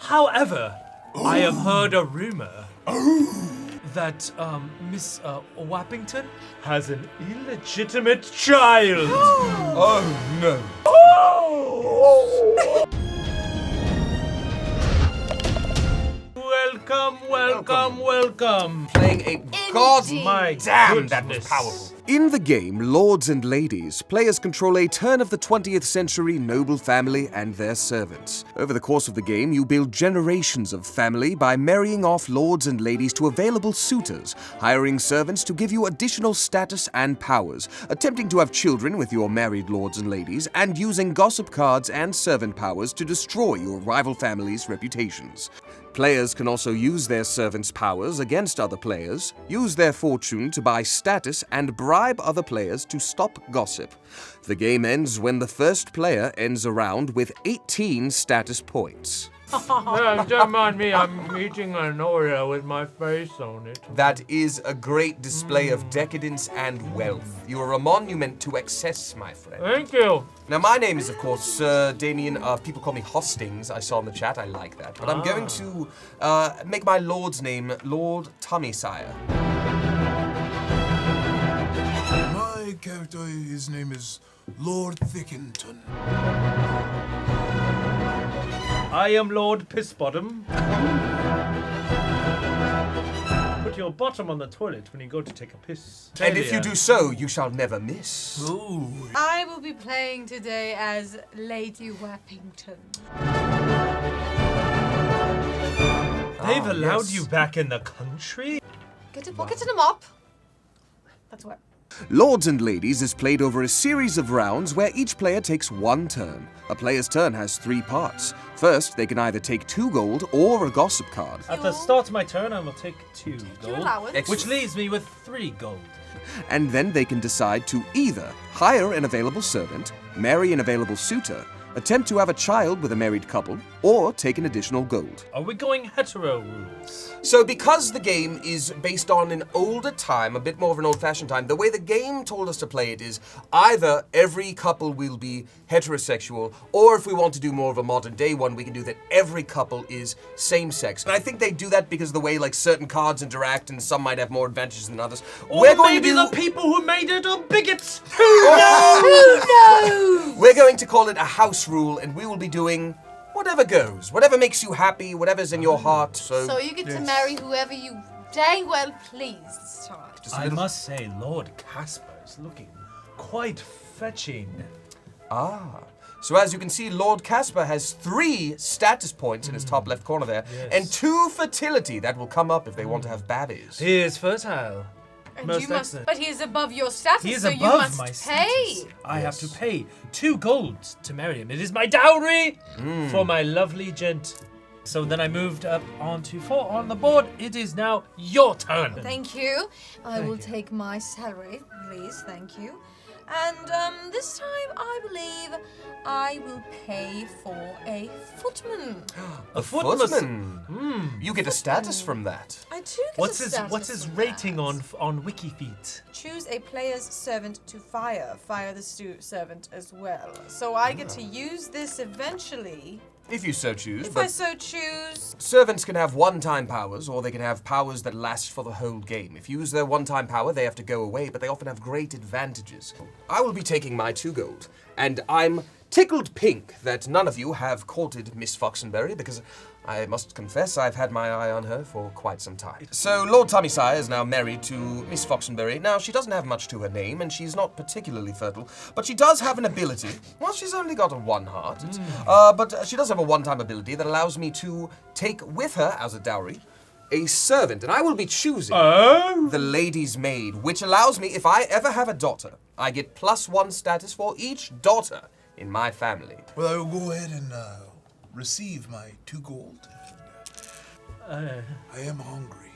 However, I have heard a rumor that Miss Wappington has an illegitimate child. Oh no. Welcome. Playing a god. My Damn, that was goodness. powerful. In the game, Lords and Ladies, players control a turn of the 20th century noble family and their servants. Over the course of the game, you build generations of family by marrying off Lords and Ladies to available suitors, hiring servants to give you additional status and powers, attempting to have children with your married Lords and Ladies, and using gossip cards and servant powers to destroy your rival families' reputations. Players can also use their servants' powers against other players, use their fortune to buy status, and bribe other players to stop gossip. The game ends when the first player ends a round with 18 status points. Don't mind me, I'm eating an Oreo with my face on it. That is a great display of decadence and wealth. You are a monument to excess, my friend. Thank you. Now, my name is, of course, Sir Damien. People call me Hostings. I saw in the chat. I like that. But I'm going to make my lord's name Lord Tommysire. My character, his name is Lord Thickington. I am Lord Pissbottom. Put your bottom on the toilet when you go to take a piss. And if you do so, you shall never miss. Ooh. I will be playing today as Lady Wappington. They've allowed yes. you back in the country? Get a bucket and a mop. That's what. Lords and Ladies is played over a series of rounds where each player takes one turn. A player's turn has 3 parts. First, they can either take 2 gold or a gossip card. At the start of my turn, I will take 2 Your gold, allowance. which leaves me with 3 gold. And then they can decide to either hire an available servant, marry an available suitor, attempt to have a child with a married couple, or take an additional gold. Are we going hetero rules? So because the game is based on an older time, a bit more of an old-fashioned time, the way the game told us to play it is either every couple will be heterosexual, or if we want to do more of a modern-day one, we can do that every couple is same-sex. And I think they do that because of the way, like, certain cards interact, and some might have more advantages than others. Or We're going maybe to do... the people who made it are bigots! We're going to call it a house rule, and we will be doing whatever goes, whatever makes you happy, whatever's in your heart. So So you get to marry whoever you dang well please this time. just a I little- must say, Lord Casper is looking quite fetching. So as you can see, Lord Casper has 3 status points in his top left corner there, and 2 fertility that will come up if they want to have babies. He is fertile. And Most you must, excellent. but he is above your status, He is so above you must my pay. status. I have to pay 2 gold to marry him. It is my dowry for my lovely gent. So then I moved up onto 4 on the board. It is now your turn. Thank you. I will take my salary, please. Thank you. And this time I believe I will pay for a footman. A footman. You get a status from that. I do get What's a his status from rating that. on WikiFeet? Choose a player's servant to fire. Fire the servant as well. So I get to use this eventually. If you so choose. If I But so choose. servants can have one-time powers, or they can have powers that last for the whole game. If you use their one-time power, they have to go away, but they often have great advantages. I will be taking my 2 gold, and I'm tickled pink that none of you have courted Miss Foxenberry, because I must confess I've had my eye on her for quite some time. So Lord Tommysire is now married to Miss Foxenberry. Now, she doesn't have much to her name, and she's not particularly fertile, but she does have an ability. Well, she's only got a 1 heart. But she does have a one-time ability that allows me to take with her, as a dowry, a servant, and I will be choosing the lady's maid, which allows me, if I ever have a daughter, I get +1 status for each daughter in my family. Well, I will go ahead and receive my 2 gold. I am hungry.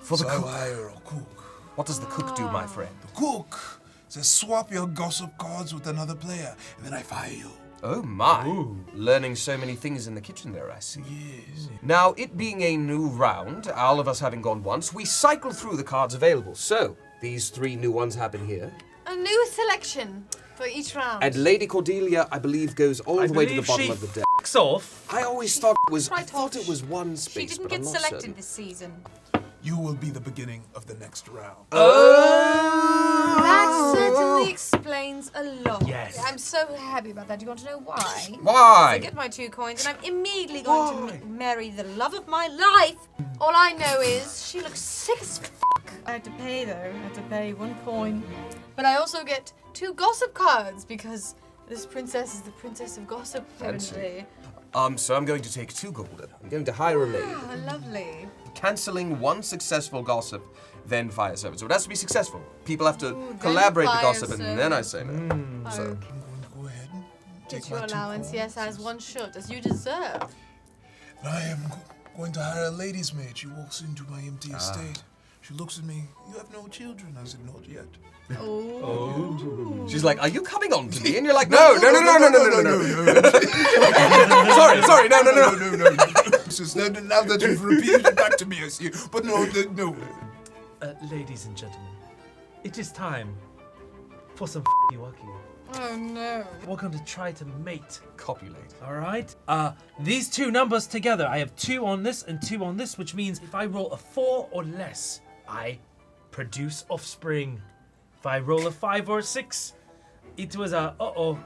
For the So I will cook. hire a cook. What does the cook do, my friend? The cook says swap your gossip cards with another player, and then I fire you. Oh my. Learning so many things in the kitchen there, I see. Yes. Now, it being a new round, all of us having gone once, we cycle through the cards available. So, these 3 new ones happen here. A new selection for each round. And Lady Cordelia, I believe, goes all the way to the bottom of the deck. f***s off. I always thought it was. I Right thought off. it was one She space, didn't but get I'm not selected certain. this season. You will be the beginning of the next round. That certainly explains a lot. Yes. I'm so happy about that. Do you want to know why? I Why? get my 2 coins and I'm immediately going to marry the love of my life. All I know is she looks sick as f***. I had to pay though. I had to pay 1 coin. But I also get 2 gossip cards because this princess is the princess of gossip apparently. So I'm going to take 2 gold. I'm going to hire a maid. Oh, lovely. Cancelling 1 successful gossip, then fire service. So it has to be successful. People have to Ooh, collaborate the then gossip, fire and then I say no. So. Okay. I'm going to go ahead and take Get my your 2 allowance, gold. yes, as one should, as you deserve. And I am going to hire a lady's maid. She walks into my empty estate. She looks at me. You have no children. I said, not yet. Oh. She's like, "Are you coming on to me?" And you're like, "No. Sorry, no. no. Just now that you've repeated it back to me, I see. But no. Ladies and gentlemen, it is time for some walking. Oh no. We're going to try to mate. Copulate. All right. These 2 numbers together, I have 2 on this and 2 on this, which means if I roll a 4 or less, I produce offspring. If I roll a 5 or a 6, it was a God,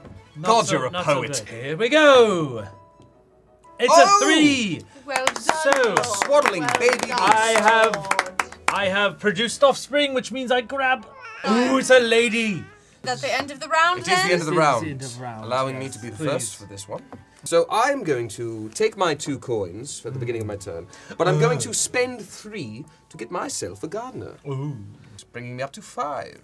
you're a poet. So here we go. It's a 3. Well done. So, Lord. swaddling Well baby done, I Lord. have produced offspring, which means I grab. Ooh, it's a lady. That's the end of the round, It is the end of the It's round. the end of round, Allowing me yes, to be the please. first for this one. So I'm going to take my 2 coins for the beginning of my turn, but I'm going to spend 3 to get myself a gardener. Ooh. It's bringing me up to 5.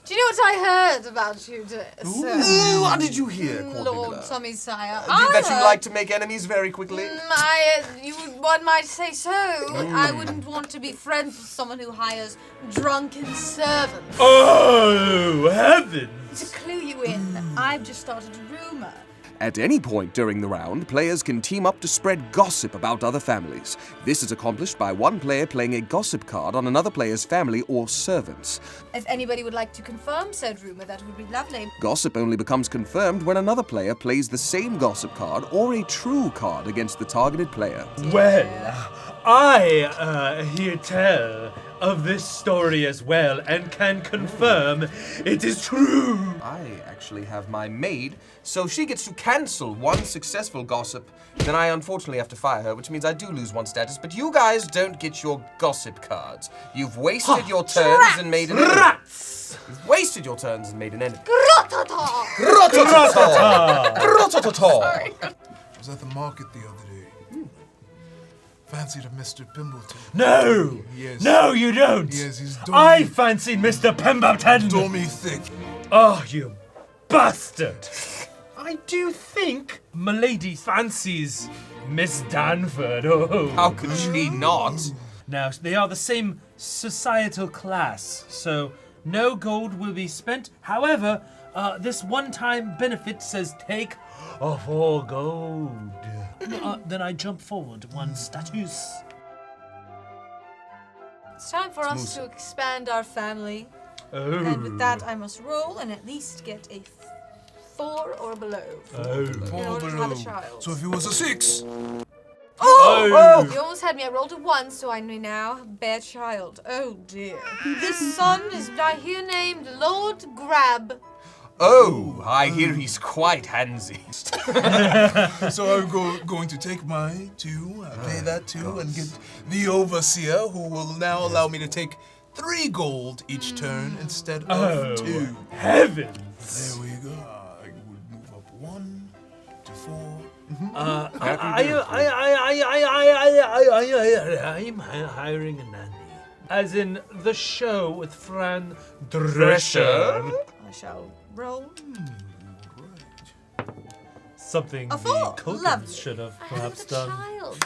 Do you know what I heard about you, sir? Ooh, what did you hear, Lord Quadrilla? Tommy Sire. That you heard- like to make enemies very quickly? One might say so. I wouldn't want to be friends with someone who hires drunken servants. Oh, heavens. To clue you in, I've just started a rumor. At any point during the round, players can team up to spread gossip about other families. This is accomplished by one player playing a gossip card on another player's family or servants. If anybody would like to confirm said rumor, that would be lovely. Gossip only becomes confirmed when another player plays the same gossip card or a true card against the targeted player. Well, I hear tell of this story as well and can confirm it is true. I actually have my maid, so she gets to cancel 1 successful gossip. Then I unfortunately have to fire her, which means I do lose 1 status. But you guys don't get your gossip cards. You've wasted your turns and made an enemy. Rats! You've wasted your turns and made an enemy. Grotata! Sorry. I was at the market the other day. Fancied a Mr. Pimbleton. No! Yes. No, you don't! Yes, he's I fancied Mr. Pemberton! Stormy thick. Oh, you bastard! I do think Milady fancies Miss Danford. Oh. How could she not? Now, they are the same societal class, so no gold will be spent. However, this one-time benefit says take off all gold. Then I jump forward 1 status. It's time for us to expand our family. Oh. And with that, I must roll and at least get a 4 or below in order to have a child. So if it was a 6, Oh. You almost had me. I rolled a 1, so I may now bear child. Oh dear. This son is, I hear, named Lord Grab. Oh, I hear he's quite handsy. so I'm going to take my 2, pay that 2, and get the overseer, who will now allow me to take 3 gold each turn instead of 2. Heavens! There we go. I would move up 1 to 4. I'm hiring a nanny. As in the show with Fran Drescher. I shall roll. Something A the 4. Culkins Lovely. should have I perhaps have a done. child.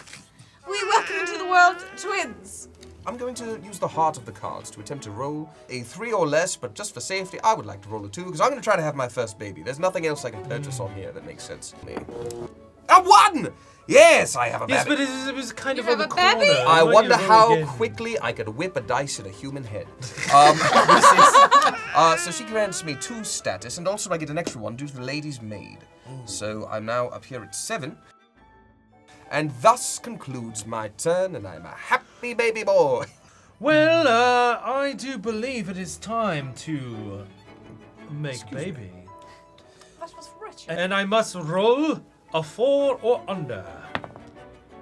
We welcome into the world twins. I'm going to use the heart of the cards to attempt to roll a 3 or less, but just for safety, I would like to roll a 2, because I'm going to try to have my first baby. There's nothing else I can purchase on here that makes sense to me. A 1! Yes, I have a Yes, baby. but it was kind of You on the have a baby? corner. I Why wonder don't you roll how again? quickly I could whip a dice at a human head. So she grants me 2 status, and also I get an extra 1 due to the lady's maid. So I'm now up here at 7. And thus concludes my turn, and I'm a happy baby boy. Well, I do believe it is time to make baby. That was wretched. And I must roll a 4 or under.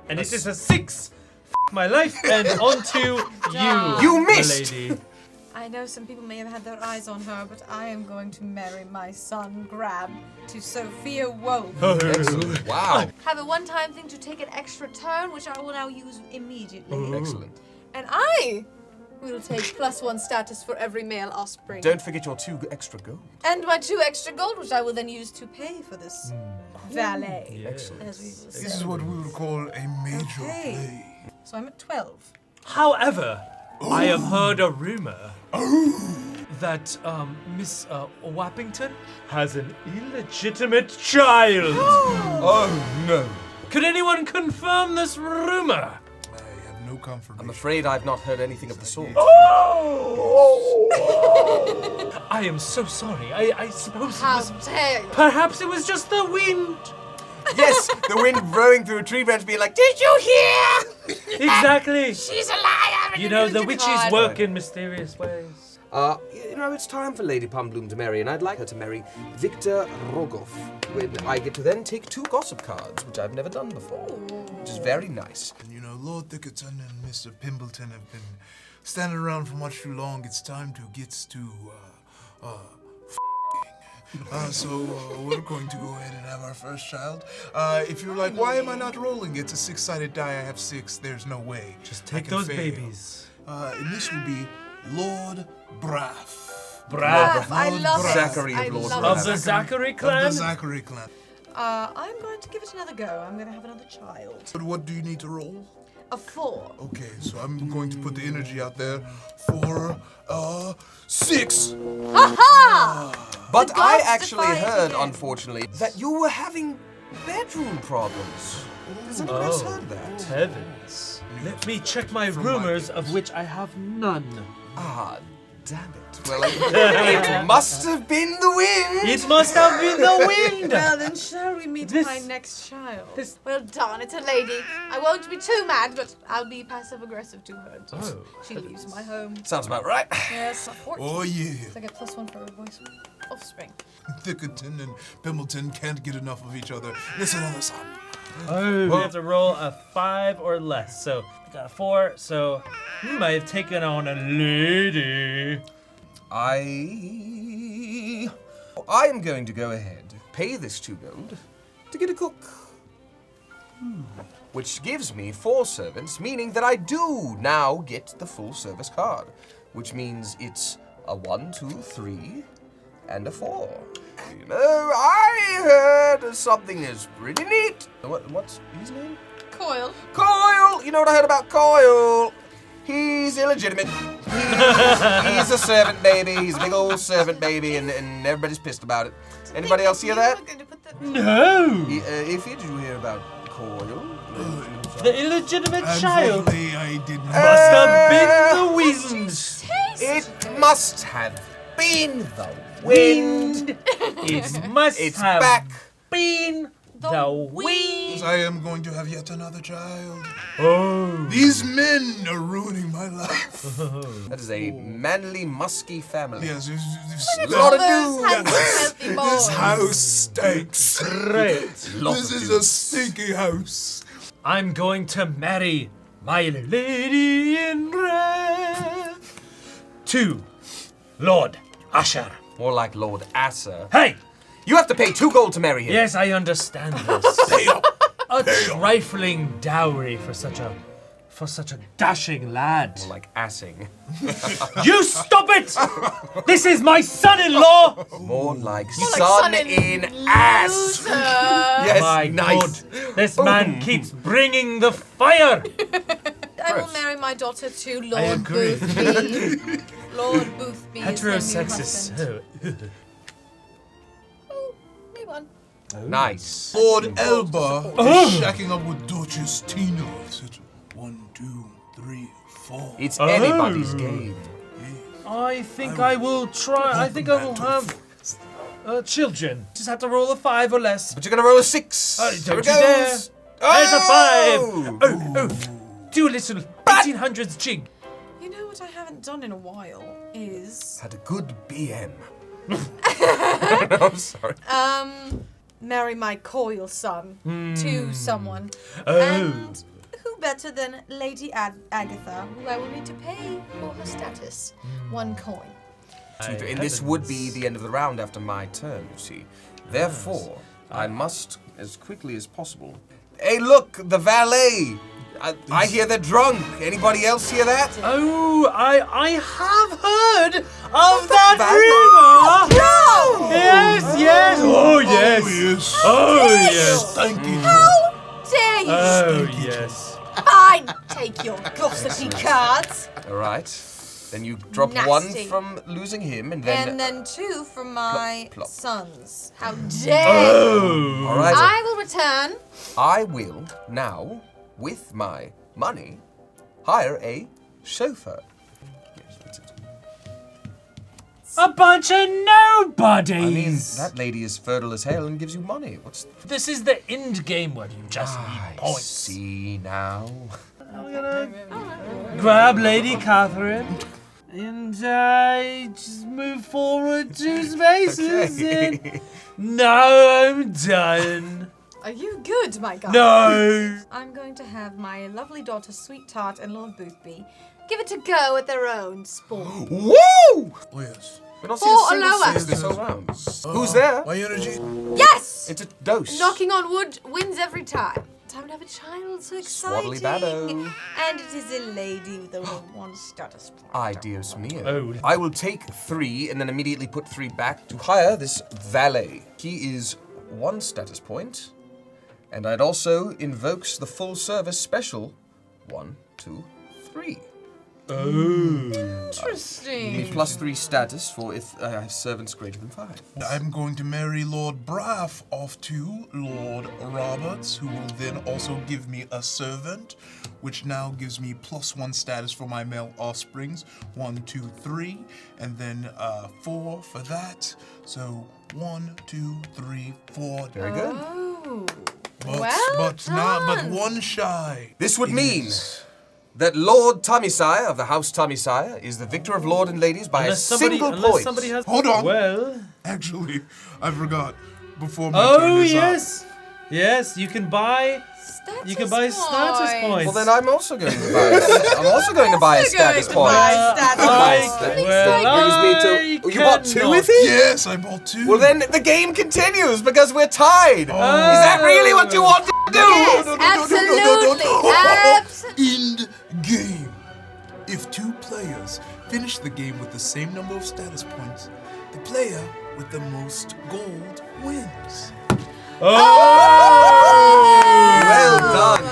And it is a 6. F my life, and on to you. You missed! Lady. I know some people may have had their eyes on her, but I am going to marry my son, Grab, to Sophia Woe. Excellent. Wow. Have a one-time thing to take an extra turn, which I will now use immediately. Excellent. And I will take +1 status for every male offspring. Don't forget your 2 extra gold. And my 2 extra gold, which I will then use to pay for this valet. Excellent. As we will say. This is what we would call a major play. So I'm at 12. However, I have heard a rumor that Miss Wappington has an illegitimate child. Oh, no. Could anyone confirm this rumor? I have no confirmation. I'm afraid I've not heard anything of the sort. I am so sorry. I suppose it How was... dare you? Perhaps it was just the wind. Yes, the wind blowing through a tree branch being like, did you hear? Exactly. She's a liar! You know, the witches work in mysterious ways. It's time for Lady Pumbloom to marry, and I'd like her to marry Victor Rogoff, when I get to then take 2 gossip cards, which I've never done before, which is very nice. You know, Lord Thickerton and Mr. Pimbleton have been standing around for much too long. It's time to get to, so we're going to go ahead and have our first child. If you're like, why am I not rolling? It's a 6-sided die. I have 6. There's no way. Just I take can those fail. babies. And this will be Lord Braff. Brav. I love it. Zachary of I Lord love Of it. the Zachary Of clan? the Zachary clan. I'm going to give it another go. I'm going to have another child. But what do you need to roll? A 4. Okay, so I'm going to put the energy out there for 6. Aha! But The I gods actually defy it heard, again. unfortunately, that you were having bedroom problems. Has anyone else heard that? Heavens. Let me check my rumors, of which I have none. Ah, damn it. Well, it must have been the wind. It must have been the wind! Well, then shall we meet This- my next child? this- Well, darn, it's a lady. I won't be too mad, but I'll be passive-aggressive to her. Oh. She leaves my home. Sounds about right. Yes, 14. Oh, yeah. So I get +1 for her voice offspring. Thickerton and Pimbleton can't get enough of each other. It's another son. Oh, we have to roll a 5 or less. So I got a 4. So I have taken on a lady. I am going to go ahead, pay this 2 gold to get a cook. Which gives me 4 servants, meaning that I do now get the full service card. Which means it's a 1, 2, 3, and a 4. You know, I heard something that's pretty neat. What's his name? Coil. Coil! You know what I heard about Coil? He's illegitimate. He's a servant baby. He's a big old servant baby, and everybody's pissed about it. Anybody else hear that? No! If did you hear about Coil? The illegitimate child Unfortunately, I did not. must have been the wind. It must have been the wind. It must It's have back. been the wind. I am going to have yet another child. Oh. These men are ruining my life. That is a manly, musky family. Yes, A lot of Those dudes. healthy boys. this house stinks. Great. This is a stinky house. I'm going to marry my lady in red to Lord Usher. More like Lord Asser. Hey! You have to pay 2 gold to marry him. Yes, I understand this. Pay up. A trifling dowry for such a dashing lad. More like assing. You stop it! This is my son-in-law! More like Like son in ass. loser. Yes, My nice. God, this man keeps bringing the fire! I will marry my daughter to I Lord agree. Boothby. Lord Boothby is her new Heterosexist. husband. Oh, me one. Nice. Lord Elba is shacking up with Duchess Tina. Is it 1, 2, 3, 4? It's anybody's game. I think I will try. I think I will have children. Just have to roll a 5 or less. But you're gonna roll a 6. Don't Here you it dare. goes. There's a 5. Oh! Oh, do a little 1800s jig. You know what I haven't done in a while is Had a good BM. I'm sorry. marry my coil son to someone. Oh. And who better than Lady Agatha, who I will need to pay for her status? 1 coin. And this would be the end of the round after my turn, you see. Therefore, I must, as quickly as possible. Hey, look, the valet! I hear they're drunk. Anybody else hear that? Oh, I have heard of that valet? rumor. Yes, yes. Oh, yes. Oh, yes. Oh, yes. Thank you. How dare you! Oh, yes. I take your gossipy cards. All right. Then you drop Nasty. 1 from losing him, and then... And then 2 from my plop. sons. How dare you! Oh. All right. I will return. I will now, with my money, hire a chauffeur. Yes, that's it. A bunch of nobodies. I mean, that lady is fertile as hell and gives you money. What's... This is the end game where you just need I points. see now. I'm gonna grab Lady Catherine and just move forward 2 spaces. Okay. And now I'm done. Are you good, my guy? No. I'm going to have my lovely daughter, Sweet Tart, and Lord Boothby give it a go at their own sport. Woo! Oh, yes. We're not 4 seeing a or single lower. six this whole round. Who's there? My energy. Yes! It's a dose. Knocking on wood wins every time. Time to have a child, so exciting. Swaddly baddo. And it is a lady with only 1 status point. Ay, Dios mio. Oh. I will take 3 and then immediately put 3 back to hire this valet. He is 1 status point. And it also invokes the full service special 1, 2, 3. Interesting. Me plus 3 status for if I have servants greater than 5. I'm going to marry Lord Braff off to Lord Roberts, who will then also give me a servant, which now gives me +1 status for my male offsprings. 1, 2, 3, and then 4 for that. So 1, 2, 3, 4. Very good. Oh. But done. 1 shy. This would mean is- that Lord Tommysire of the House Tommysire is the victor of Lord and Ladies by a single point. Somebody has. Hold on. Well. Actually, I forgot. Before my turn Oh is up. yes, yes. You can buy. You can buy status points. Well, then I'm also going to buy. I'm also going to buy a status point. Status That brings me to. Oh, you bought 2 with it? Yes, I bought 2. Well, then the game continues because we're tied. Is that really what you want to do? Yes, absolutely. End game. If 2 players finish the game with the same number of status points, the player with the most gold wins. Well done.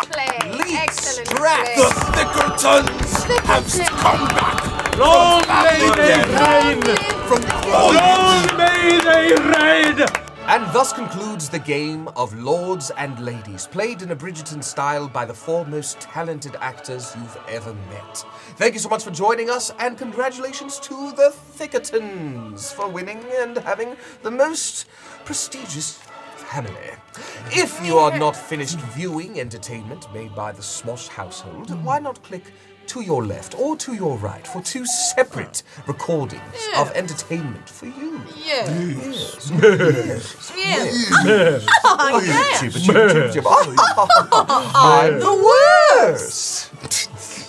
Play. Lead Excellent strat. play. The Thickertons have come back Long may they reign. from Long may they reign. And thus concludes the game of Lords and Ladies, played in a Bridgerton style by the 4 most talented actors you've ever met. Thank you so much for joining us, and congratulations to the Thickertons for winning and having the most prestigious family. If you are not finished viewing entertainment made by the Smosh household, why not click to your left or to your right for 2 separate recordings of entertainment for you? Yeah. Yes. Yeah. Jibba, jibba, jibba, jibba. I'm the worst.